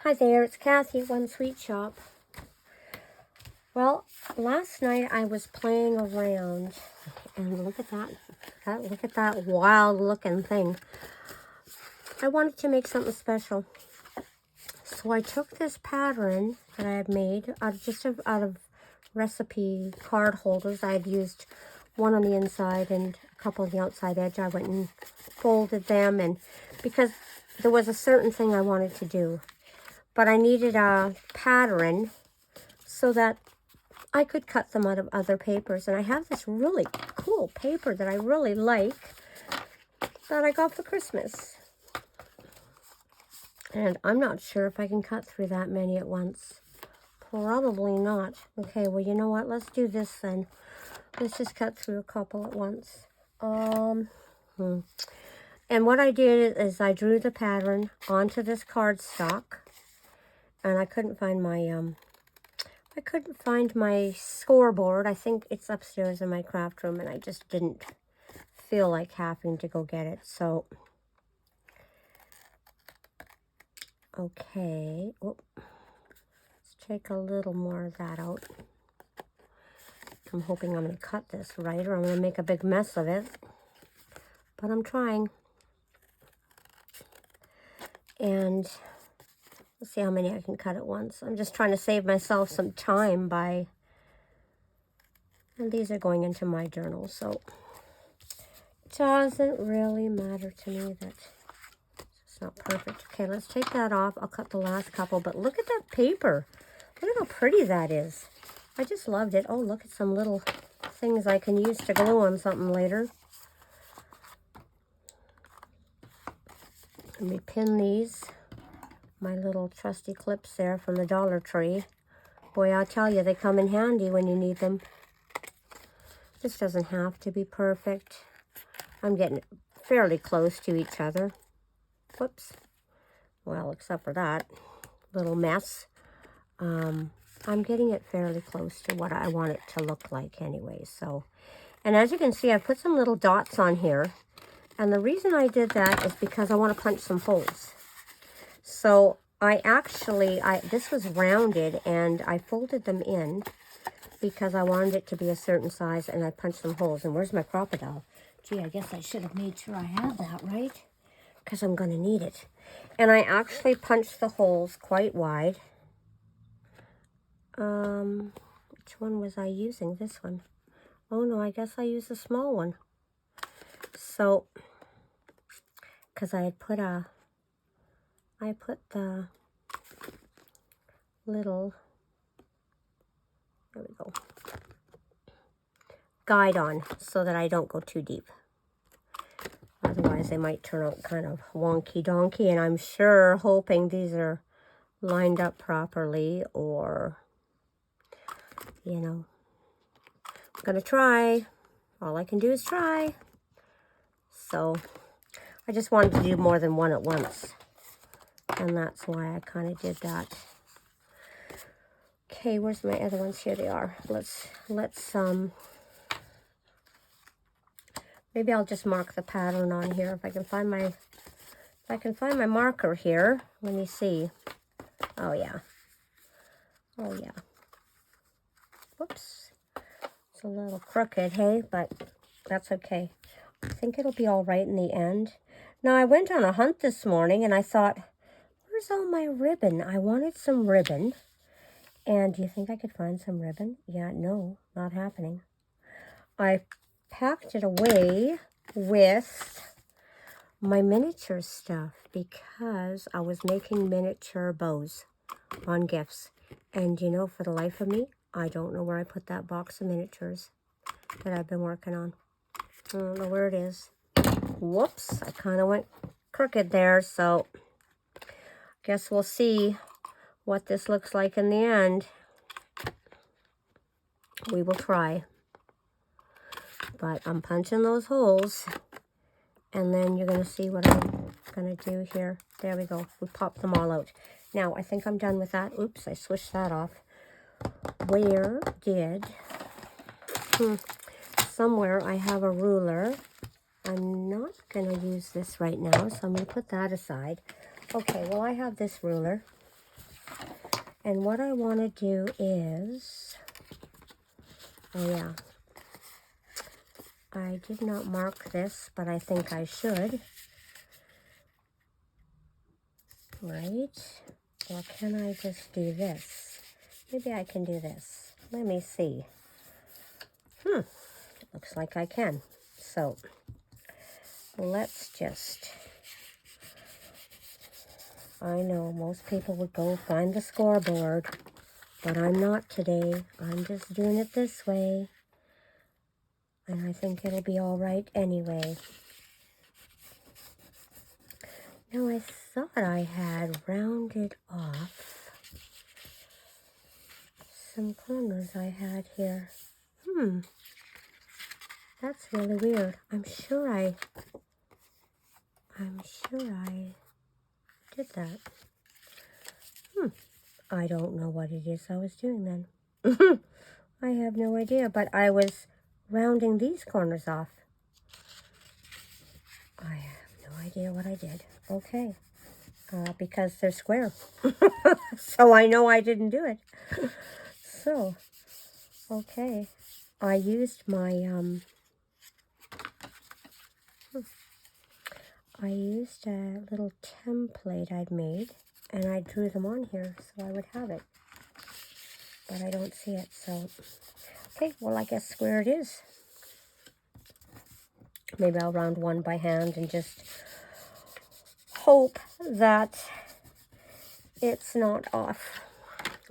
Hi there, it's Kathy at One Sweet Shop. Well, last night I was playing around, and look at that. Look at that wild looking thing. I wanted to make something special. So I took this pattern that I had made out of recipe card holders. I had used one on the inside and a couple on the outside edge. I went and folded them, and because there was a certain thing I wanted to do. But I needed a pattern so that I could cut them out of other papers. And I have this really cool paper that I really like that I got for Christmas. And I'm not sure if I can cut through that many at once. Probably not. Okay, well, you know what? Let's do this then. Let's just cut through a couple at once. And what I did is I drew the pattern onto this cardstock. And I couldn't find my scoreboard. I think it's upstairs in my craft room, and I just didn't feel like having to go get it. So, okay. Let's take a little more of that out. I'm hoping I'm going to cut this right, or I'm going to make a big mess of it. But I'm trying. And let's see how many I can cut at once. I'm just trying to save myself some time by... And these are going into my journal, so it doesn't really matter to me that it's not perfect. Okay, let's take that off. I'll cut the last couple, but look at that paper. Look at how pretty that is. I just loved it. Oh, look at some little things I can use to glue on something later. Let me pin these. My little trusty clips there from the Dollar Tree. Boy, I'll tell you, they come in handy when you need them. This doesn't have to be perfect. I'm getting fairly close to each other. Whoops. Well, except for that little mess. I'm getting it fairly close to what I want it to look like anyway. So, and as you can see, I put some little dots on here. And the reason I did that is because I want to punch some holes. So this was rounded, and I folded them in because I wanted it to be a certain size, and I punched some holes. And where's my crocodile? Gee, I guess I should have made sure I had that, right? Because I'm going to need it. And I actually punched the holes quite wide. Which one was I using? This one. Oh, no, I guess I used a small one. So, because I put the little, there we go, guide on so that I don't go too deep. Otherwise, they might turn out kind of wonky-donkey, and I'm sure hoping these are lined up properly, or, you know, I'm going to try. All I can do is try. So, I just wanted to do more than one at once, and that's why I kind of did that. Okay, where's my other ones? Here they are. Let's maybe I'll just mark the pattern on here if I can find my marker here. Let me see. Oh yeah. Oh yeah. Whoops. It's a little crooked, hey, but that's okay. I think it'll be all right in the end. Now, I went on a hunt this morning, and I thought, where's all my ribbon? I wanted some ribbon. And do you think I could find some ribbon? Yeah, no, not happening. I packed it away with my miniature stuff because I was making miniature bows on gifts. And you know, for the life of me, I don't know where I put that box of miniatures that I've been working on. I don't know where it is. Whoops, I kind of went crooked there, so guess we'll see what this looks like in the end. We will try. But I'm punching those holes, and then you're going to see what I'm going to do here. There we go. We popped them all out. Now, I think I'm done with that. Oops, I switched that off. Where did... Somewhere I have a ruler. I'm not going to use this right now, so I'm going to put that aside. Okay, well, I have this ruler. And what I want to do is, oh yeah, I did not mark this, but I think I should. Right? Or can I just do this? Maybe I can do this. Let me see. Looks like I can. So let's just, I know most people would go find the scoreboard, but I'm not today. I'm just doing it this way. And I think it'll be all right anyway. Now I thought I had rounded off some corners I had here. That's really weird. I'm sure I did that. I don't know what it is I was doing then. I have no idea, but I was rounding these corners off. I have no idea what I did. Okay. Because they're square. So I know I didn't do it. So, okay. I used my, I used a little template I'd made, and I drew them on here so I would have it. But I don't see it, so, okay, well, I guess square it is. Maybe I'll round one by hand and just hope that it's not off.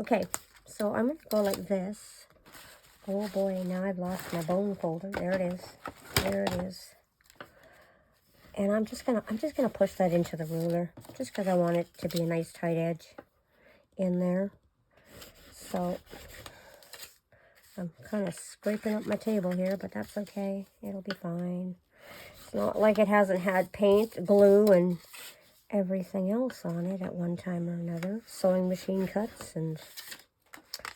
Okay, so I'm going to go like this. Oh boy, now I've lost my bone folder. There it is. There it is. And I'm just gonna push that into the ruler, just because I want it to be a nice tight edge in there. So I'm kind of scraping up my table here, but that's okay. It'll be fine. It's not like it hasn't had paint, glue, and everything else on it at one time or another. Sewing machine cuts, and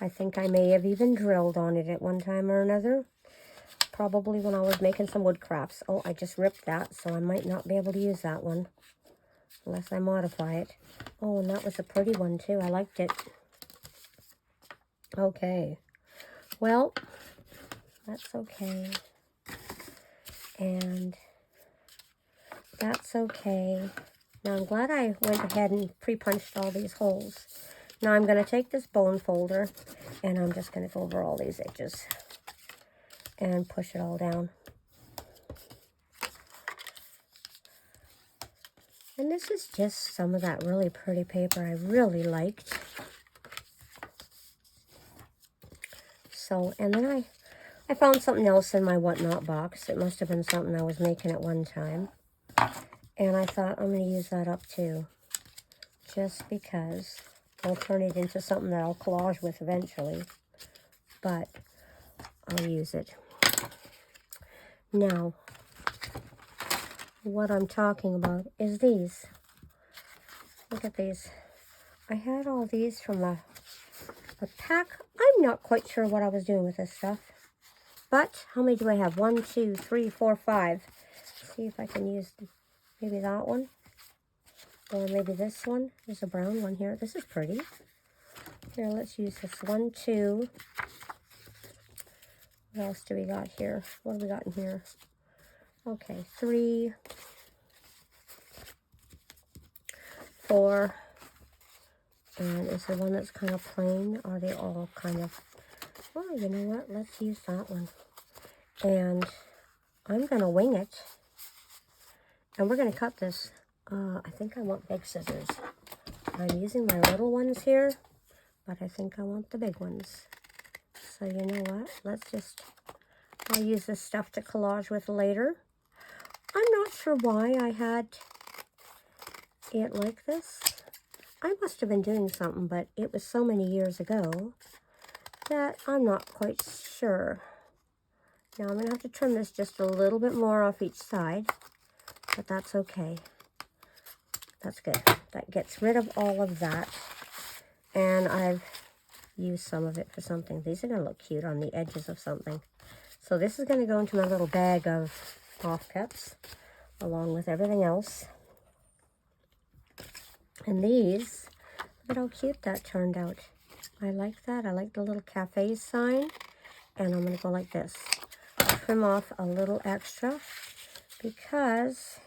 I think I may have even drilled on it at one time or another. Probably when I was making some wood crafts. Oh, I just ripped that, so I might not be able to use that one unless I modify it. Oh, and that was a pretty one too. I liked it. Okay. Well, that's okay. And that's okay. Now, I'm glad I went ahead and pre-punched all these holes. Now, I'm going to take this bone folder, and I'm just going to go over all these edges and push it all down. And this is just some of that really pretty paper I really liked. So, and then I found something else in my whatnot box. It must have been something I was making at one time. And I thought I'm going to use that up too. Just because I'll turn it into something that I'll collage with eventually. But I'll use it. Now, what I'm talking about is these. Look at these. I had all these from a pack. I'm not quite sure what I was doing with this stuff. But how many do I have? 1, 2, 3, 4, 5. Let's see if I can use maybe that one. Or maybe this one. There's a brown one here. This is pretty. Here, let's use this 1, 2. What else do we got here? What have we got in here? Okay, 3, 4. And is the one that's kind of plain? Are they all kind of... Well, you know what? Let's use that one. And I'm going to wing it. And we're going to cut this. I think I want big scissors. I'm using my little ones here, but I think I want the big ones. So you know what? Let's just... I'll use this stuff to collage with later. I'm not sure why I had it like this. I must have been doing something, but it was so many years ago that I'm not quite sure. Now I'm going to have to trim this just a little bit more off each side, but that's okay. That's good. That gets rid of all of that. And I've used some of it for something. These are going to look cute on the edges of something. So this is going to go into my little bag of offcuts along with everything else. And these Look how cute that turned out. I like that. I like the little cafe sign. And I'm going to go like this. Trim off a little extra because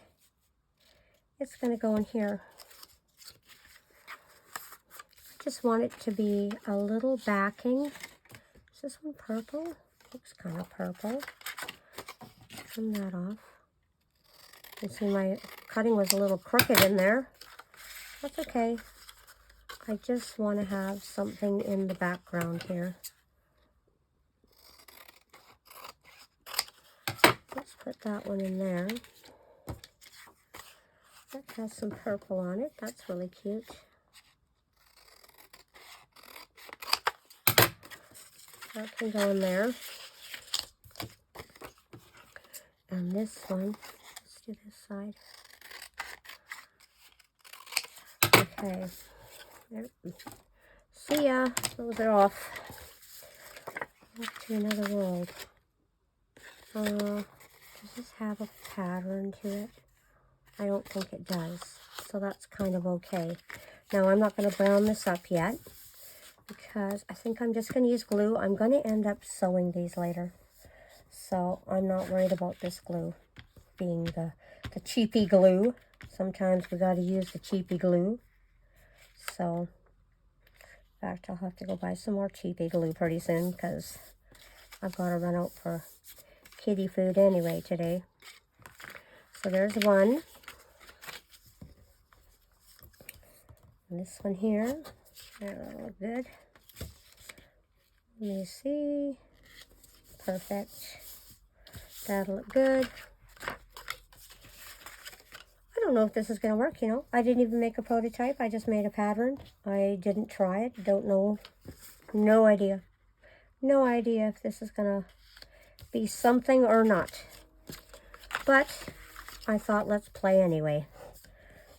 it's going to go in here. I just want it to be a little backing. Is this one purple? Looks kind of purple. Trim that off. You see my cutting was a little crooked in there. That's okay. I just want to have something in the background here. Let's put that one in there. That has some purple on it. That's really cute. That can go in there. And this one, let's do this side. Okay. There. See ya. Those are off. Off to another world. Does this have a pattern to it? I don't think it does. So that's kind of okay. Now I'm not going to brown this up yet because I think I'm just going to use glue. I'm going to end up sewing these later. So I'm not worried about this glue being the cheapy glue. Sometimes we got to use the cheapy glue. So, in fact, I'll have to go buy some more cheapy glue pretty soon because I've got to run out for kitty food anyway today. So there's one. And this one here. That'll look good. Let me see. Perfect. That'll look good. I don't know if this is going to work, you know. I didn't even make a prototype. I just made a pattern. I didn't try it. Don't know. No idea. No idea if this is going to be something or not. But I thought let's play anyway.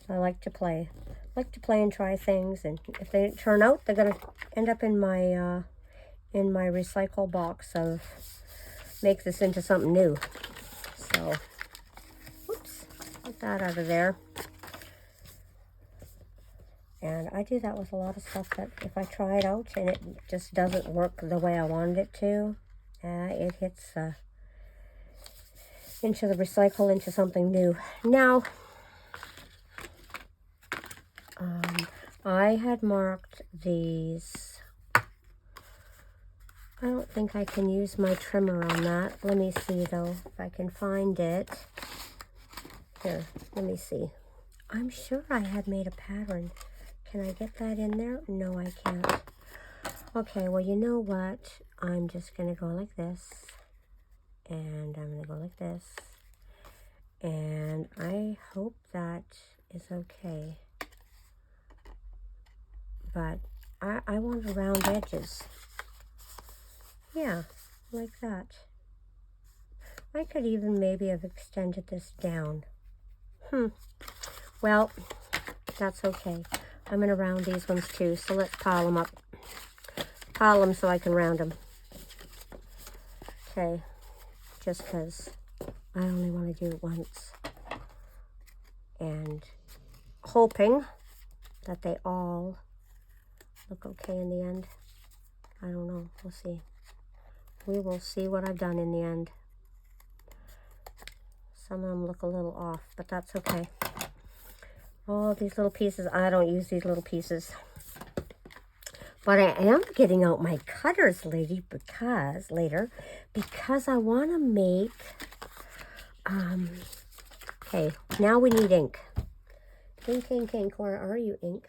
I like to play. I like to play and try things. And if they didn't turn out, they're going to end up in my recycle box of make this into something new. So, whoops, get that out of there. And I do that with a lot of stuff that if I try it out and it just doesn't work the way I wanted it to, it hits into the recycle, into something new. Now, I had marked these. I don't think I can use my trimmer on that. Let me see though, if I can find it. Here, let me see. I'm sure I had made a pattern. Can I get that in there? No, I can't. Okay, well, you know what? I'm just going to go like this. And I'm going to go like this. And I hope that is okay. But I want round edges. Yeah, like that. I could even maybe have extended this down. Well, that's okay. I'm going to round these ones too, so let's pile them up. Pile them so I can round them. Okay, just because I only want to do it once. And hoping that they all look okay in the end. I don't know, we'll see. We will see what I've done in the end. Some of them look a little off, but that's okay. All these little pieces, I don't use these little pieces. But I am getting out my cutters later because I want to make, okay, now we need ink. Ink, ink, ink, where are you, ink?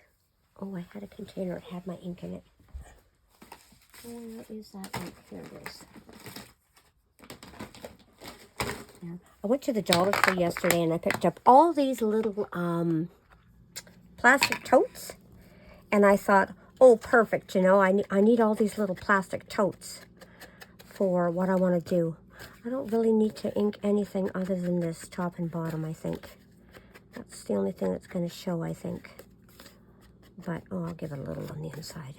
Oh, I had a container, it had my ink in it. Where is that ink? Here it is. Yeah. I went to the dollar store yesterday and I picked up all these little plastic totes. And I thought, oh, perfect, you know, I need all these little plastic totes for what I want to do. I don't really need to ink anything other than this top and bottom, I think. That's the only thing that's going to show, I think. But, oh, I'll give it a little on the inside.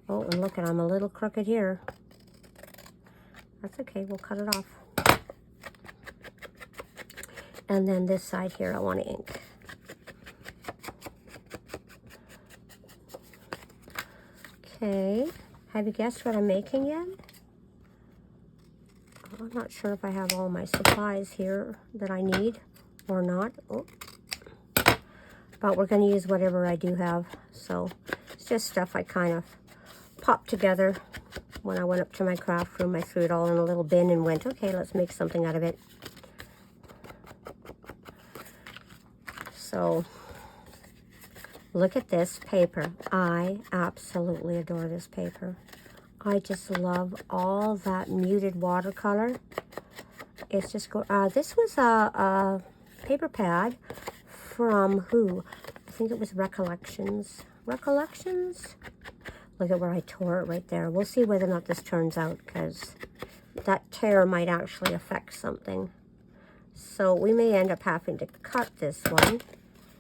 Oh, and look, I'm a little crooked here. That's okay, we'll cut it off. And then this side here, I want to ink. Okay, have you guessed what I'm making yet? I'm not sure if I have all my supplies here that I need or not. Oh. But we're going to use whatever I do have. So it's just stuff I kind of popped together when I went up to my craft room. I threw it all in a little bin and went, okay, let's make something out of it. So look at this paper. I absolutely adore this paper. I just love all that muted watercolor. It's just this was a paper pad from who? I think it was Recollections. Recollections? Look at where I tore it right there. We'll see whether or not this turns out, because that tear might actually affect something. So we may end up having to cut this one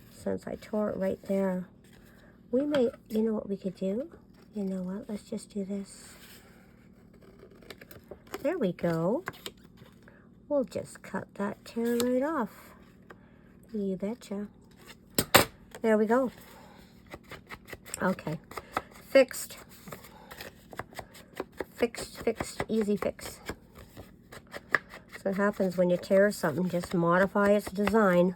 since I tore it right there. We may, you know what we could do? You know what? Let's just do this. There we go. We'll just cut that tear right off. You betcha. There we go. Okay. Fixed. Fixed, fixed, easy fix. So what happens when you tear something, just modify its design.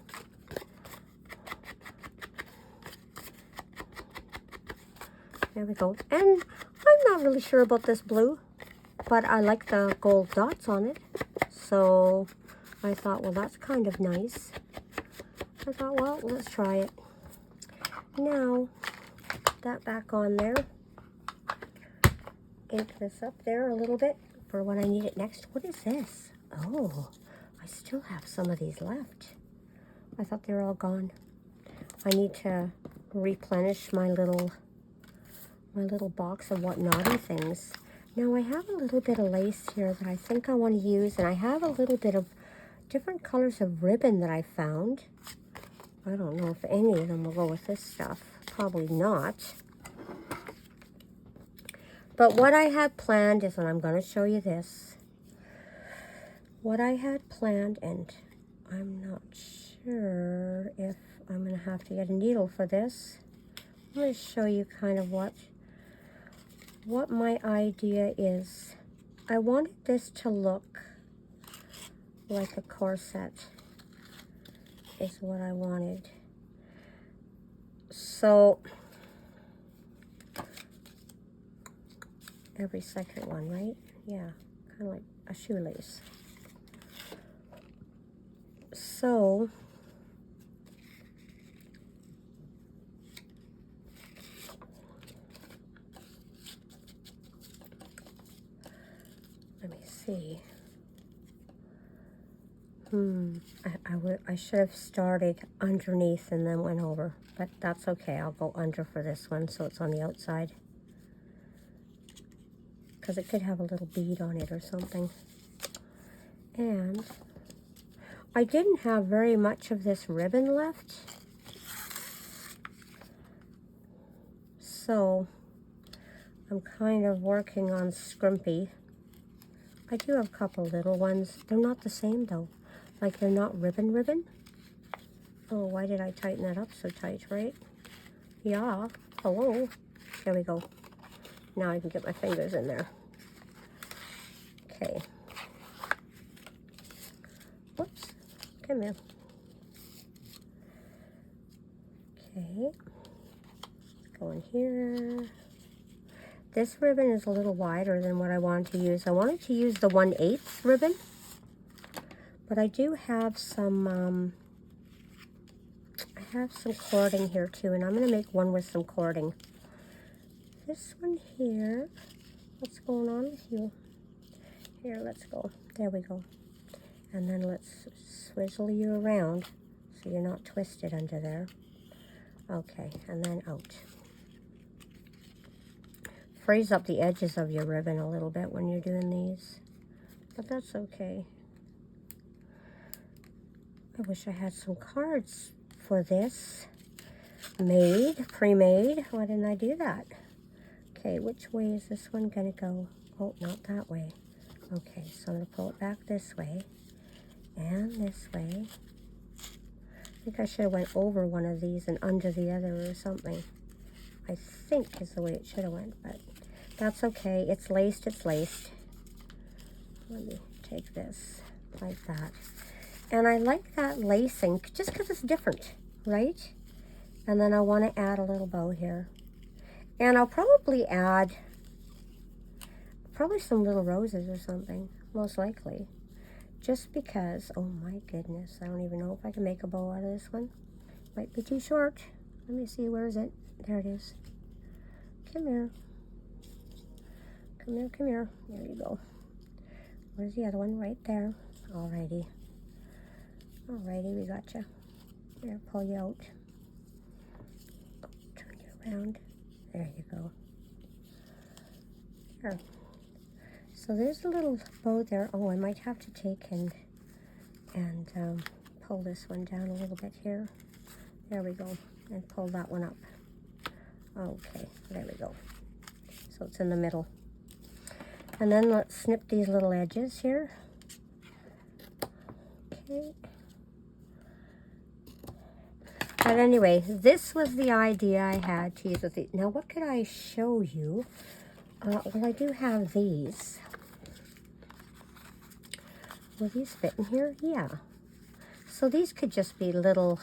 There we go. And I'm not really sure about this blue, but I like the gold dots on it. So I thought, well, that's kind of nice. I thought, well, let's try it. Now, put that back on there. Ink this up there a little bit for when I need it next. What is this? Oh, I still have some of these left. I thought they were all gone. I need to replenish my little box of what naughty things. Now I have a little bit of lace here that I think I want to use, and I have a little bit of different colors of ribbon that I found. I don't know if any of them will go with this stuff. Probably not. But what I had planned is, and I'm going to show you this. What I had planned, and I'm not sure if I'm going to have to get a needle for this. I'm going to show you kind of what my idea is. I wanted this to look like a corset, is what I wanted. So every second one, right? Yeah, kind of like a shoelace. So let me see. I should have started underneath and then went over, but that's okay. I'll go under for this one so it's on the outside, because it could have a little bead on it or something. And I didn't have very much of this ribbon left, so I'm kind of working on scrimpy. I do have a couple little ones. They're not the same though. Like, they're not ribbon. Oh, why did I tighten that up so tight, right? Yeah, hello. There we go. Now I can get my fingers in there. Okay. Whoops. Come here. Okay. Go in here. This ribbon is a little wider than what I wanted to use. I wanted to use the 1/8 ribbon, but I do have some, I have some cording here too, and I'm going to make one with some cording. This one here, what's going on with you? Here, let's go. There we go. And then let's swizzle you around so you're not twisted under there. Okay, and then out. Freeze up the edges of your ribbon a little bit when you're doing these, but that's okay. I wish I had some cards for this pre-made. Why didn't I do that? Okay, which way is this one gonna go? Oh, not that way. Okay, so I'm gonna pull it back this way and this way. I think I should have went over one of these and under the other or something. I think is the way it should have went, but That's okay. It's laced, it's laced. Let me take this like that. And I like that lacing just because it's different, right? And then I want to add a little bow here. And I'll probably add some little roses or something, most likely. Just because, oh my goodness, I don't even know if I can make a bow out of this one. Might be too short. Let me see, where is it? There it is. Come here. Come here, come here. There you go. Where's the other one? Right there. Alrighty. Alrighty, we got you. There, pull you out. Turn you around. There you go. There. So there's a little bow there. Oh, I might have to take and pull this one down a little bit here. There we go. And pull that one up. Okay, there we go. So it's in the middle. And then let's snip these little edges here. Okay. But anyway, this was the idea I had to use with it. Now, what could I show you? Well, I do have these. Will these fit in here? Yeah. So these could just be little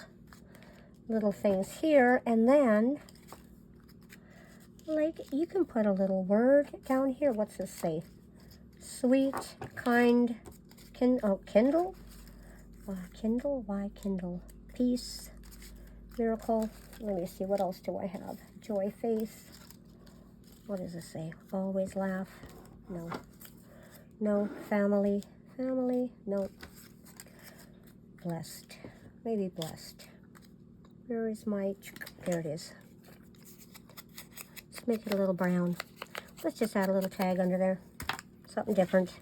things here, and then, like, you can put a little word down here. What's this say? Sweet, kind, Kindle? Kindle? Why Kindle? Peace, miracle. Let me see, what else do I have? Joy, faith. What does this say? Always laugh. No. No. Family. Family. No. Blessed. Maybe blessed. Where is my... There it is. Let's make it a little brown. Let's just add a little tag under there. Something different.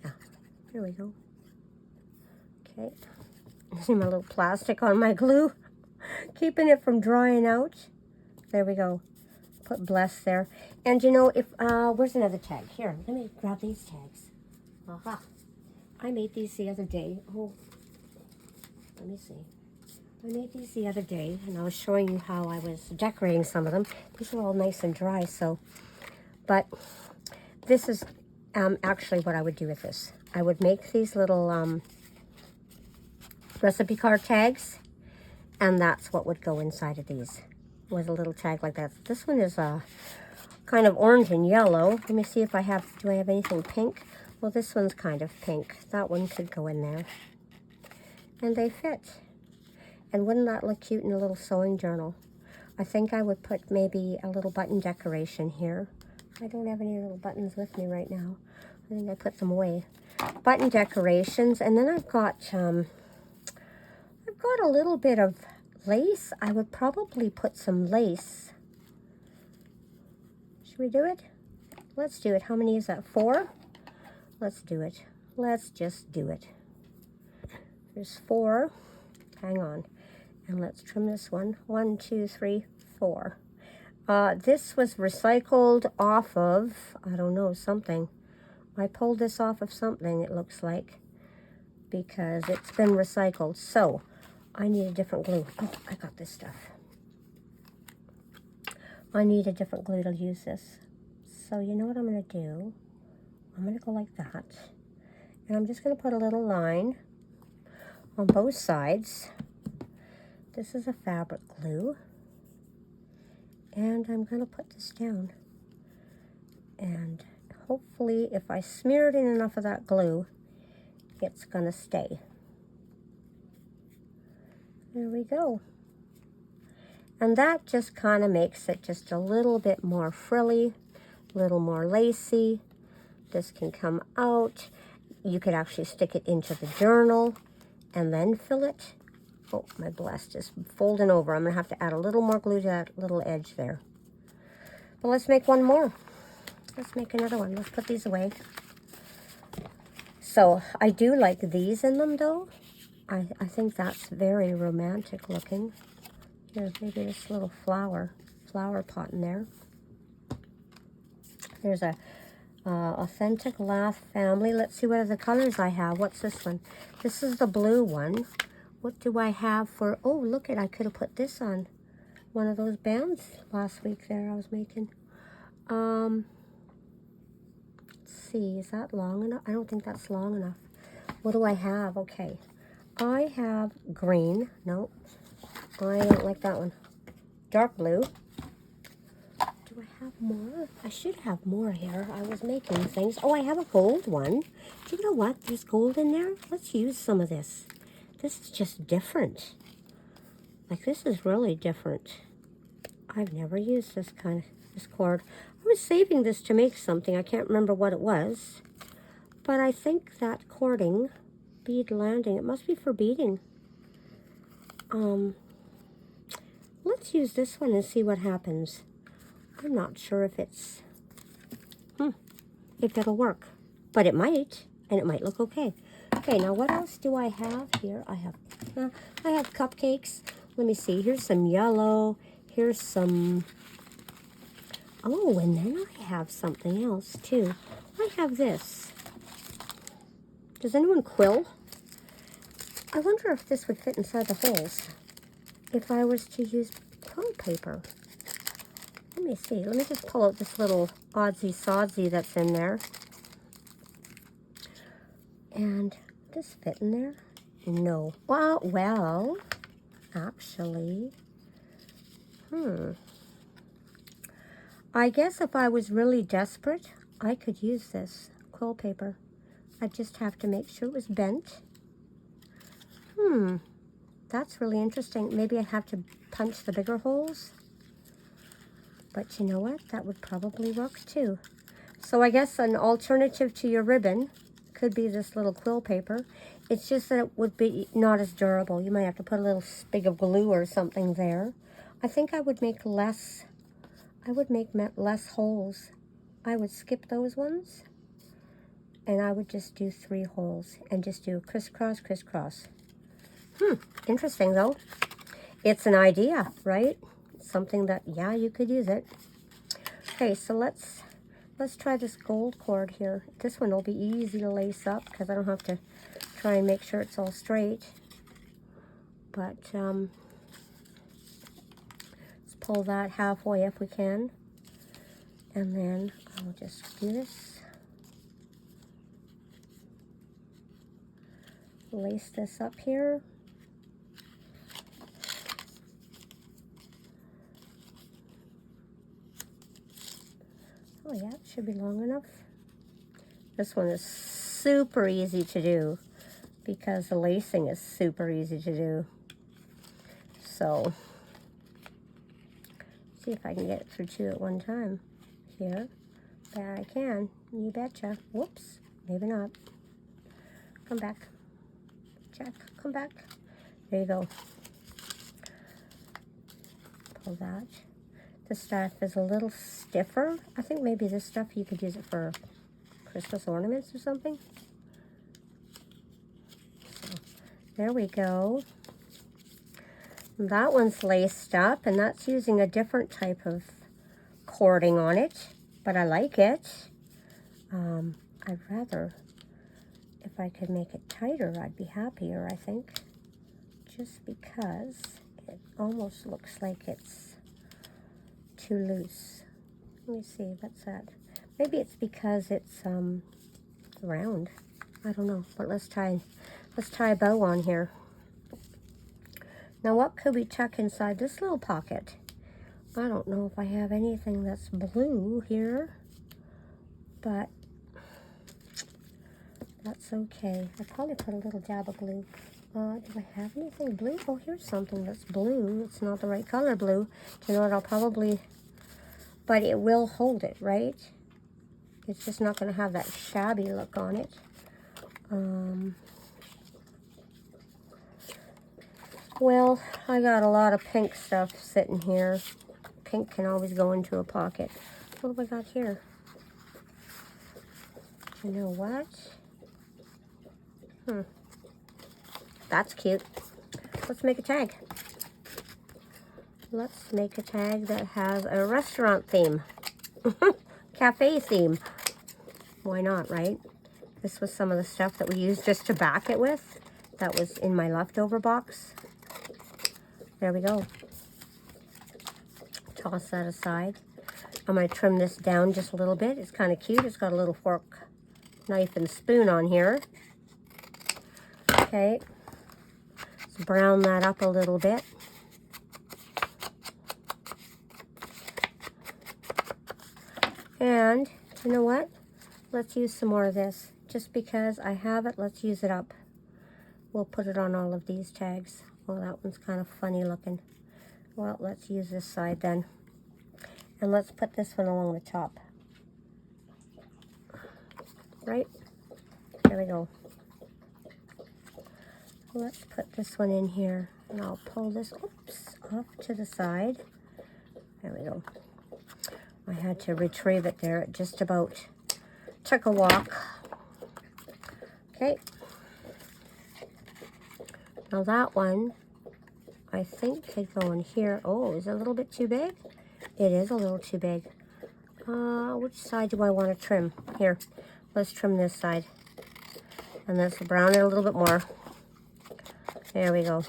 Yeah. There we go. Okay. See my little plastic on my glue. Keeping it from drying out. There we go. Put bless there. And you know, if where's another tag? Here, let me grab these tags. Aha. I made these the other day. Oh, let me see. I made these the other day, and I was showing you how I was decorating some of them. These are all nice and dry, so. But this is actually what I would do with this. I would make these little recipe card tags. And that's what would go inside of these, with a little tag like that. This one is kind of orange and yellow. Let me see if I have, do I have anything pink? Well, this one's kind of pink. That one could go in there. And they fit. And wouldn't that look cute in a little sewing journal? I think I would put maybe a little button decoration here. I don't have any little buttons with me right now. I think I put them away. Button decorations, and then I've got a little bit of lace. I would probably put some lace. Should we do it? Let's do it. How many is that? 4? Let's do it. Let's just do it. There's 4. Hang on. And let's trim this one. 1, 2, 3, 4. This was recycled off of, I don't know, something. I pulled this off of something, it looks like, because it's been recycled. So I need a different glue. Oh, I got this stuff. I need a different glue to use this. So you know what I'm going to do? I'm going to go like that. And I'm just going to put a little line on both sides. This is a fabric glue. And I'm going to put this down. And hopefully, if I smeared in enough of that glue, it's going to stay. There we go. And that just kind of makes it just a little bit more frilly, a little more lacy. This can come out. You could actually stick it into the journal and then fill it. Oh, my blast is folding over. I'm going to have to add a little more glue to that little edge there. But let's make one more. Let's make another one. Let's put these away. So I do like these in them, though. I think that's very romantic looking. Here, maybe this little flower pot in there. There's a Authentic Laugh Family. Let's see what other colors I have. What's this one? This is the blue one. What do I have for... Oh, look it. I could have put this on. one of those bands last week there I was making. Let's see, is that long enough? I don't think that's long enough. What do I have? Okay. I have green. Nope. I don't like that one. Dark blue. Do I have more? I should have more here. I was making things. Oh, I have a gold one. Do you know what? There's gold in there. Let's use some of this. This is just different. Like, this is really different. I've never used this cord. I was saving this to make something. I can't remember what it was. But I think that cording, bead landing, it must be for beading. Let's use this one and see what happens. I'm not sure if if it'll work, but it might, and it might look okay. Okay, now what else do I have here? I have cupcakes. Let me see. Here's some yellow. Here's some. Oh, and then I have something else too. I have this. Does anyone quill? I wonder if this would fit inside the holes if I was to use quill paper. Let me see. Let me just pull out this little odsy-sodsy that's in there. And does this fit in there? No. Well, actually, I guess if I was really desperate, I could use this quill paper. I'd just have to make sure it was bent. That's really interesting. Maybe I'd have to punch the bigger holes. But you know what? That would probably work too. So I guess an alternative to your ribbon could be this little quill paper. It's just that it would be not as durable. You might have to put a little sprig of glue or something there. I think I would make less. I would make less holes. I would skip those ones. And I would just do 3 holes and just do crisscross, crisscross. Interesting though. It's an idea, right? Something that, yeah, you could use it. Okay, so let's try this gold cord here. This one will be easy to lace up because I don't have to try and make sure it's all straight. But let's pull that halfway if we can. And then I'll just do this. Lace this up here. Oh yeah, it should be long enough. This one is super easy to do because the lacing is super easy to do. So, see if I can get it through 2 at one time. Here, there I can. You betcha. Whoops, maybe not. Come back. Check, come back. There you go. Pull that. This stuff is a little stiffer. I think maybe this stuff you could use it for Christmas ornaments or something. So, there we go. That one's laced up, and that's using a different type of cording on it, but I like it. I'd rather, if I could make it tighter, I'd be happier, I think. Just because it almost looks like it's too loose. Let me see, what's that? Maybe it's because it's round. I don't know, but let's tie a bow on here. Now what could we tuck inside this little pocket? I don't know if I have anything that's blue here, but that's okay. I'll probably put a little dab of glue. Do I have anything blue? Oh, here's something that's blue. It's not the right color blue. You know what, I'll probably, but it will hold it, right? It's just not going to have that shabby look on it. Well, I got a lot of pink stuff sitting here. Pink can always go into a pocket. What have I got here? You know what? That's cute. Let's make a tag. Let's make a tag that has a restaurant theme. Cafe theme. Why not, right? This was some of the stuff that we used just to back it with. That was in my leftover box. There we go. Toss that aside. I'm going to trim this down just a little bit. It's kind of cute. It's got a little fork, knife, and spoon on here. Okay. Let's brown that up a little bit. And you know what? Let's use some more of this. Just because I have it, let's use it up. We'll put it on all of these tags. Well, that one's kind of funny looking. Well, let's use this side then. And let's put this one along the top. Right? There we go. Let's put this one in here. And I'll pull this, oops, off to the side. There we go. I had to retrieve it there. It just about took a walk. Okay. Now that one, I think could go in here. Oh, is it a little bit too big? It is a little too big. Which side do I want to trim? Here, let's trim this side. And let's brown it a little bit more. There we go.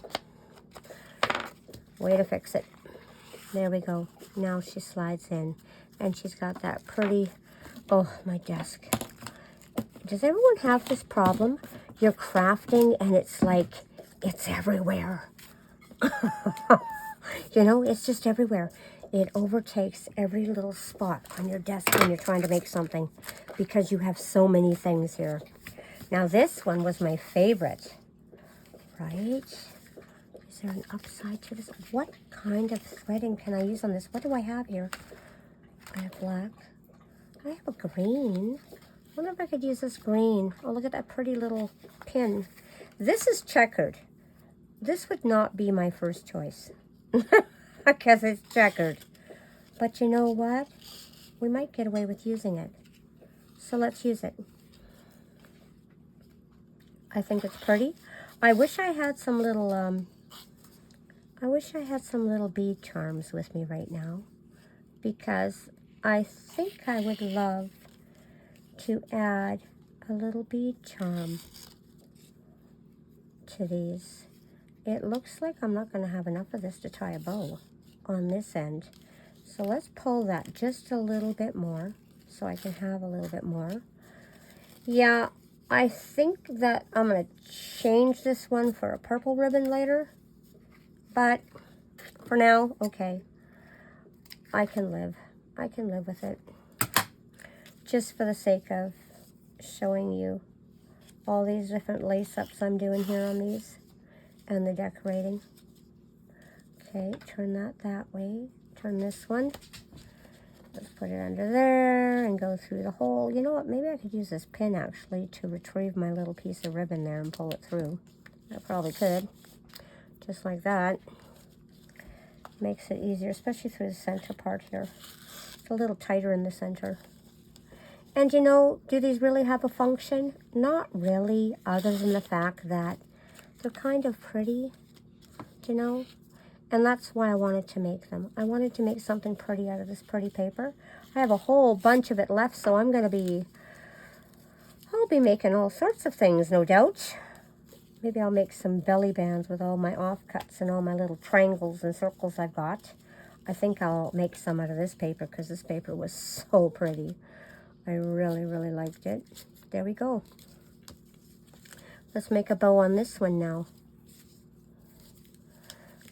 Way to fix it. There we go. Now she slides in. And she's got that pretty, oh, my desk. Does everyone have this problem? You're crafting and it's like, it's everywhere. You know, it's just everywhere. It overtakes every little spot on your desk when you're trying to make something because you have so many things here. Now this one was my favorite, right? Is there an upside to this? What kind of threading can I use on this? What do I have here? I have black. I have a green. I wonder if I could use this green. Oh, look at that pretty little pin. This is checkered. This would not be my first choice because it's checkered. But you know what? We might get away with using it. So let's use it. I think it's pretty. I wish I had some little, bead charms with me right now because I think I would love to add a little bead charm to these. It looks like I'm not going to have enough of this to tie a bow on this end. So let's pull that just a little bit more so I can have a little bit more. Yeah, I think that I'm going to change this one for a purple ribbon later. But for now, okay. I can live. I can live with it. Just for the sake of showing you all these different lace-ups I'm doing here on these and the decorating. Okay, turn that way. Turn this one. Let's put it under there and go through the hole. You know what? Maybe I could use this pin actually to retrieve my little piece of ribbon there and pull it through. I probably could. Just like that. Makes it easier, especially through the center part here. It's a little tighter in the center. And you know, do these really have a function? Not really, other than the fact that they're kind of pretty, you know? And that's why I wanted to make them. I wanted to make something pretty out of this pretty paper. I have a whole bunch of it left, so I'll be making all sorts of things, no doubt. Maybe I'll make some belly bands with all my offcuts and all my little triangles and circles I've got. I think I'll make some out of this paper because this paper was so pretty. I really, really liked it. There we go. Let's make a bow on this one now.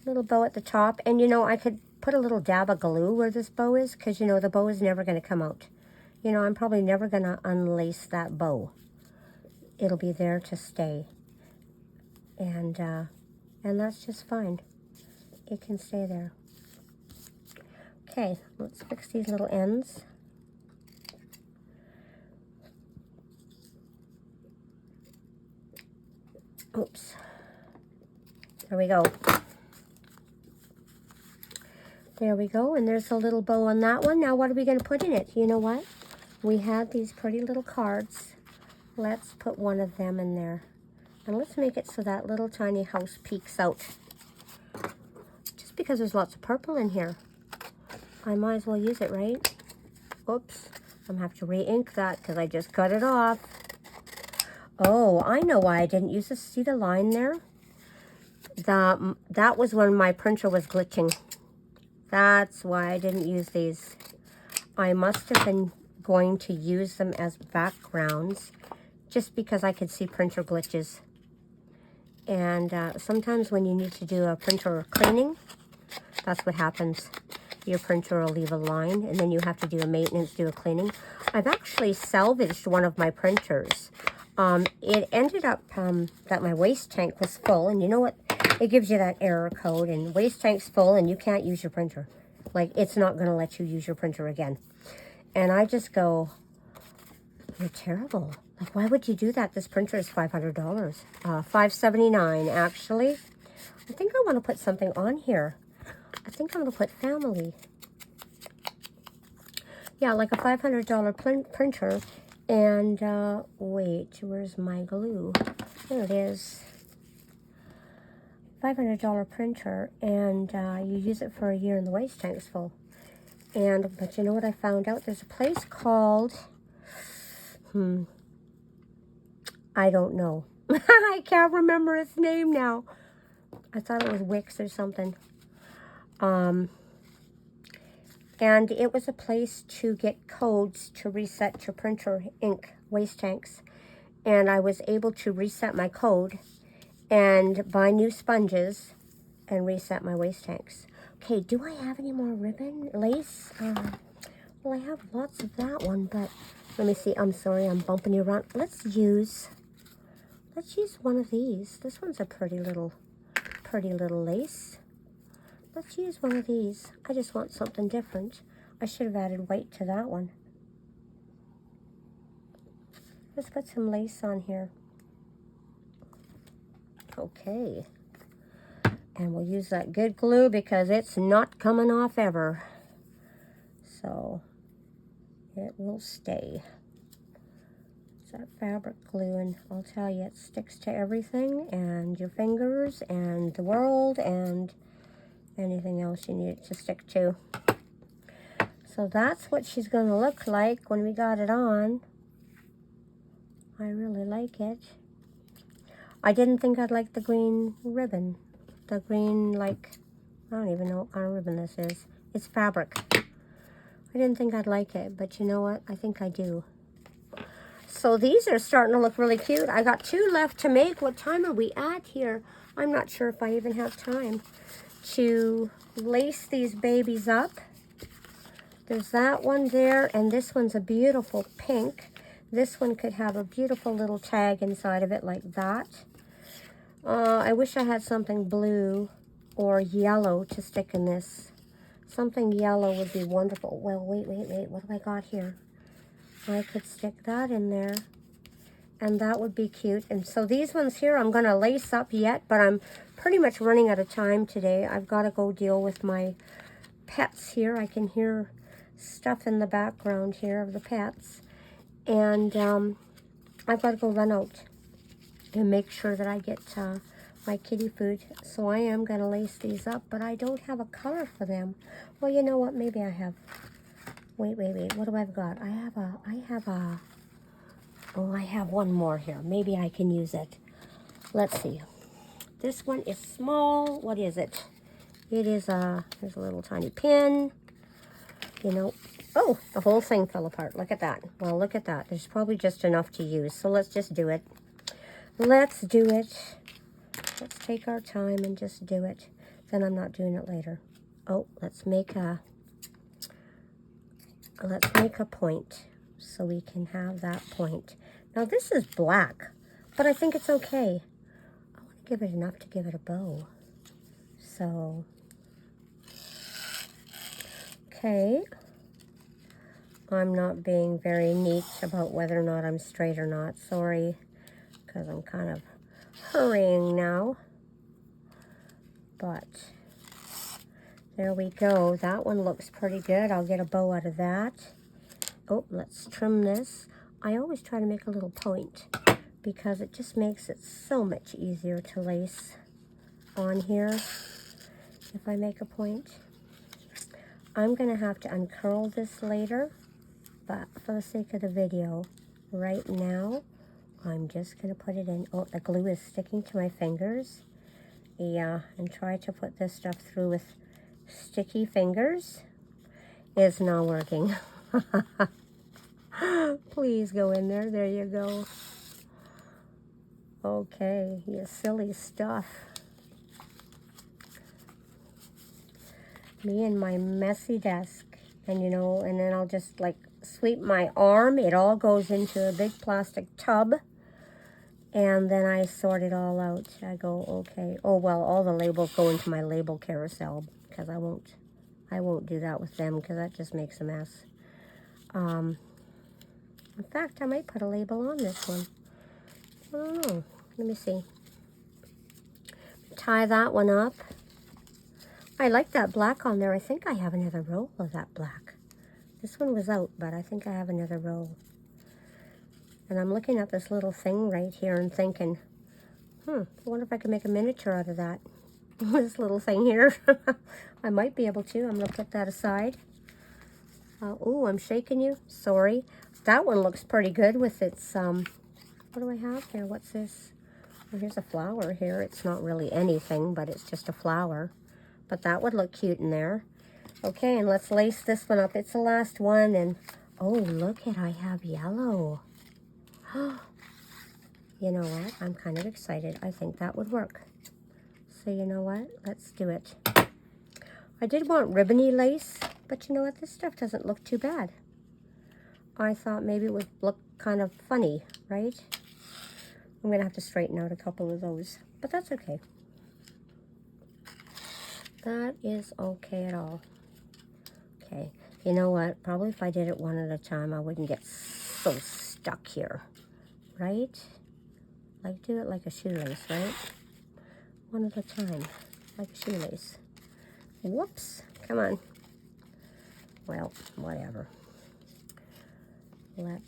Little bow at the top. And you know, I could put a little dab of glue where this bow is because, you know, the bow is never going to come out. You know, I'm probably never going to unlace that bow. It'll be there to stay. And that's just fine. It can stay there. Okay, let's fix these little ends. Oops. There we go. There we go, and there's a little bow on that one. Now what are we going to put in it? You know what? We had these pretty little cards. Let's put one of them in there. And let's make it so that little tiny house peeks out. Just because there's lots of purple in here. I might as well use it, right? Oops. I'm going to have to re-ink that because I just cut it off. Oh, I know why I didn't use this. See the line there? That was when my printer was glitching. That's why I didn't use these. I must have been going to use them as backgrounds just because I could see printer glitches. And sometimes when you need to do a printer cleaning, that's what happens. Your printer will leave a line, and then you have to do a maintenance, do a cleaning. I've actually salvaged one of my printers. It ended up that my waste tank was full, and you know what? It gives you that error code, and waste tank's full, and you can't use your printer. Like, it's not going to let you use your printer again. And I just go, you're terrible. Like, why would you do that? This printer is $500. $579, actually. I think I want to put something on here. I think I'm going to put family. Yeah, like a $500 printer. And, wait, where's my glue? There it is. $500 printer, and you use it for a year and the waste tank's full. But you know what I found out? There's a place called, I don't know. I can't remember its name now. I thought it was Wix or something. And it was a place to get codes to reset your printer ink waste tanks. And I was able to reset my code and buy new sponges and reset my waste tanks. Okay, do I have any more ribbon, lace? Well, I have lots of that one, but let me see. I'm sorry, I'm bumping you around. Let's use one of these. This one's a pretty little lace. Let's use one of these. I just want something different. I should have added white to that one. Let's put some lace on here. Okay. And we'll use that good glue because it's not coming off ever. So it will stay. It's that fabric glue, and I'll tell you, it sticks to everything, and your fingers, and the world, and anything else you need it to stick to. So that's what she's going to look like when we got it on. I really like it. I didn't think I'd like the green ribbon. The green, like, I don't even know what kind of ribbon this is. It's fabric. I didn't think I'd like it, but you know what? I think I do. So these are starting to look really cute. I got 2 left to make. What time are we at here? I'm not sure if I even have time to lace these babies up. There's that one there, and this one's a beautiful pink. This one could have a beautiful little tag inside of it like that. I wish I had something blue or yellow to stick in this. Something yellow would be wonderful. Well, wait. What have I got here? I could stick that in there, and that would be cute. And so these ones here, I'm going to lace up yet, but I'm pretty much running out of time today. I've got to go deal with my pets here. I can hear stuff in the background here of the pets. And I've got to go run out and make sure that I get my kitty food. So I am going to lace these up, but I don't have a color for them. Well, you know what? Maybe I have. Wait. What do I've got? I have one more here. Maybe I can use it. Let's see. This one is small. What is it? It is there's a little tiny pin. You know, oh, the whole thing fell apart. Look at that. Well, look at that. There's probably just enough to use. So let's just do it. Let's do it. Let's take our time and just do it. Then I'm not doing it later. Oh, let's make a point so we can have that point. Now this is black, but I think it's okay. I want to give it enough to give it a bow. So, okay. I'm not being very neat about whether or not I'm straight or not. Sorry, because I'm kind of hurrying now. But there we go. That one looks pretty good. I'll get a bow out of that. Oh, let's trim this. I always try to make a little point because it just makes it so much easier to lace on here if I make a point. I'm going to have to uncurl this later, but for the sake of the video, right now, I'm just going to put it in. Oh, the glue is sticking to my fingers. Yeah, and try to put this stuff through with Sticky fingers is not working. Please go in there. There you go. Okay, you silly stuff. Me and my messy desk. And you know, and then I'll just like sweep my arm. It all goes into a big plastic tub. And then I sort it all out. I go, okay. Oh, well, all the labels go into my label carousel because I won't do that with them because that just makes a mess. In fact, I might put a label on this one. I don't know. Let me see. Tie that one up. I like that black on there. I think I have another roll of that black. This one was out, but I think I have another roll. And I'm looking at this little thing right here and thinking, I wonder if I can make a miniature out of that. This little thing here. I might be able to. I'm going to put that aside. Oh, I'm shaking you. Sorry. That one looks pretty good with its, what do I have here? What's this? Well, here's a flower here. It's not really anything, but it's just a flower. But that would look cute in there. Okay, and let's lace this one up. It's the last one, and oh, look it, I have yellow. You know what? I'm kind of excited. I think that would work. So you know what? Let's do it. I did want ribbony lace, but you know what? This stuff doesn't look too bad. I thought maybe it would look kind of funny, right? I'm going to have to straighten out a couple of those, but that's okay. That is okay at all. Okay, you know what? Probably if I did it one at a time, I wouldn't get so stuck here, right? Like do it like a shoelace, right? One at a time, like a shoelace. Whoops, come on. Well, whatever. That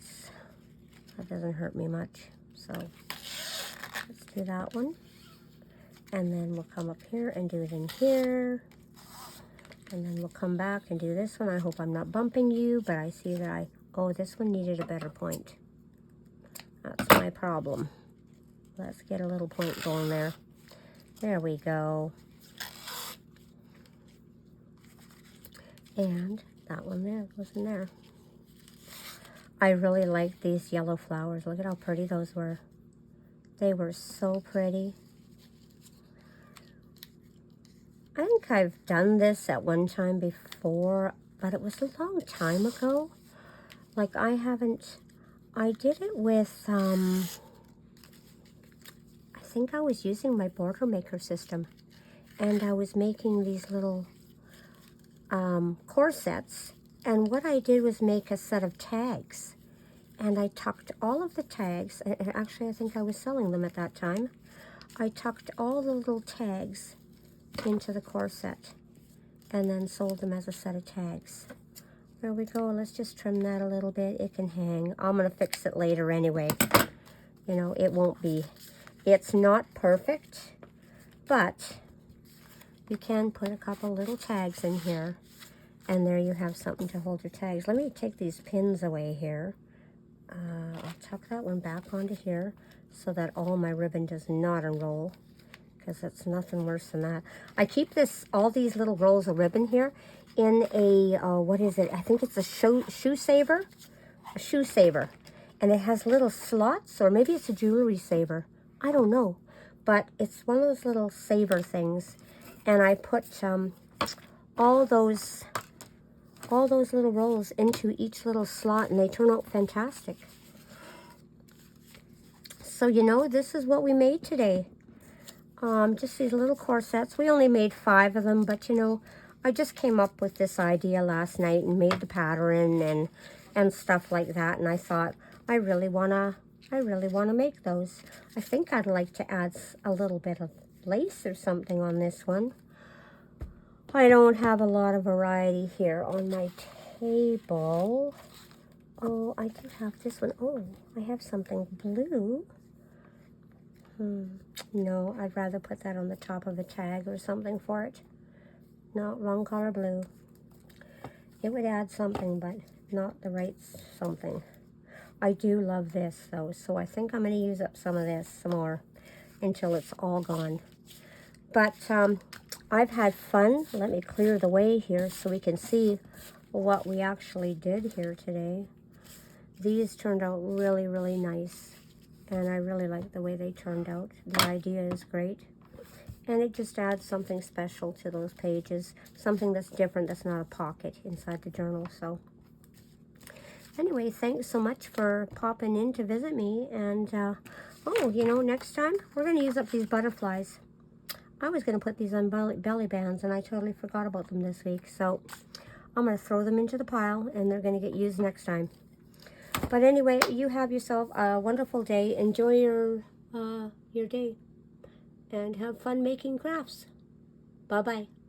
doesn't hurt me much. So let's do that one. And then we'll come up here and do it in here. And then we'll come back and do this one. I hope I'm not bumping you, but I see that oh, this one needed a better point. That's my problem. Let's get a little point going there. There we go. And that one there goes in there. I really like these yellow flowers. Look at how pretty those were. They were so pretty. I think I've done this at one time before, but it was a long time ago. Like I did it with, I think I was using my border maker system, and I was making these little corsets, and what I did was make a set of tags, and I tucked all of the tags, and actually I think I was selling them at that time. I tucked all the little tags into the corset and then sold them as a set of tags. There we go. Let's just trim that a little bit. It can hang. I'm going to fix it later anyway. You know, it won't be. It's not perfect, but you can put a couple little tags in here, and there you have something to hold your tags. Let me take these pins away here. I'll tuck that one back onto here so that all my ribbon does not unroll, because it's nothing worse than that. I keep all these little rolls of ribbon here in a, what is it? I think it's a shoe saver. A shoe saver. And it has little slots, or maybe it's a jewelry saver. I don't know. But it's one of those little saver things. And I put all those little rolls into each little slot, and they turn out fantastic. So, you know, this is what we made today. Just these little corsets. We only made 5 of them, but you know, I just came up with this idea last night and made the pattern and stuff like that, and I thought I really wanna make those. I think I'd like to add a little bit of lace or something on this one. I don't have a lot of variety here on my table. Oh, I do have this one. Oh, I have something blue. No, I'd rather put that on the top of a tag or something for it. No, wrong color blue. It would add something, but not the right something. I do love this though, so I think I'm going to use up some of this some more until it's all gone. But I've had fun. Let me clear the way here so we can see what we actually did here today. These turned out really, really nice. And I really like the way they turned out. The idea is great. And it just adds something special to those pages. Something that's different, that's not a pocket inside the journal. So anyway, thanks so much for popping in to visit me. And, oh, you know, next time we're going to use up these butterflies. I was going to put these on belly bands, and I totally forgot about them this week. So I'm going to throw them into the pile, and they're going to get used next time. But anyway, you have yourself a wonderful day. Enjoy your day, and have fun making crafts. Bye-bye.